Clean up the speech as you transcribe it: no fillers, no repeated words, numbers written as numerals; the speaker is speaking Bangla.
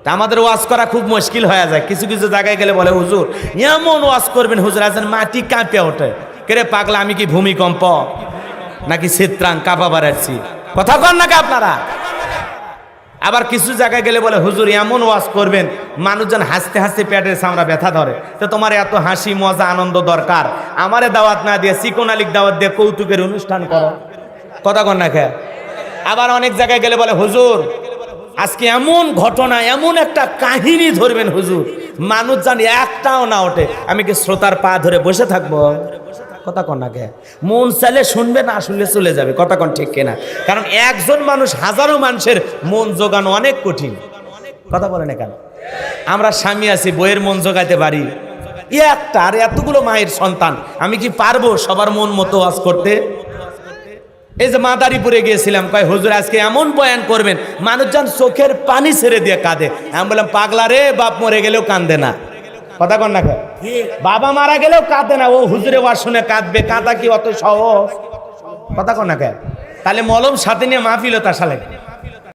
তা আমাদের ওয়াজ করা খুব মুশকিল হয়ে যায়। কিছু কিছু জায়গায় গেলে বলে হুজুর এমন ওয়াজ করবেন, হুজুর আছেন মাটি কাঁপে ওঠে। কেরে পাগলা, আমি কি ভূমিকম্প নাকি চিত্রাং কাঁপা বাড়াচ্ছি? কথা কন নাকি আপনারা? আবার কিছু জায়গায় গেলে বলে হুজুর এমন ওয়াজ করবেন মানুষজন হাসতে হাসতে পেটের চামড়া ব্যথা ধরে। তো তোমার এত হাসি মজা আনন্দ দরকার, আমারে দাওয়াত না দিয়ে চিকন আলীক দাওয়াত দিয়ে কৌতুকের অনুষ্ঠান করো। কথা কন না খে? আবার অনেক জায়গায় গেলে বলে হুজুর আজকে এমন ঘটনা, এমন একটা কাহিনী ধরবেন হুজুর মানুষ জানি একটাও না ওঠে। আমি কি শ্রোতার পা ধরে বসে থাকবো? কথা কন না কে? মন চাইলে শুনবে, না শুনলে চলে যাবে। কথা কন ঠিক কিনা? কারণ একজন মানুষ হাজারো মানুষের মন জোগানো অনেক কঠিন। কথা বলে না কেন? আমরা স্বামী আছি, বইয়ের মন জোগাইতে পারি একটা, আর এতগুলো মায়ের সন্তান, আমি কি পারবো সবার মন মতো ওয়াজ করতে? এই যে মাদারীপুরে গিয়েছিলাম, কয় হুজুর আজকে এমন বয়ান করবেন মানুষজন চোখের পানি ছেড়ে দিয়ে কাঁদে। আমি বললাম পাগলা রে, বাপ মরে গেলেও কান্দে না। কথা কন না খা? বাবা মারা গেলেও কাঁদে না, ও হুজুরে ওয়াজ শুনে কাঁদবে। কাঁদা কি অত সহজ? কথা কন না খা? তাহলে মলম সাথে নিয়ে মাহফিল তার সালে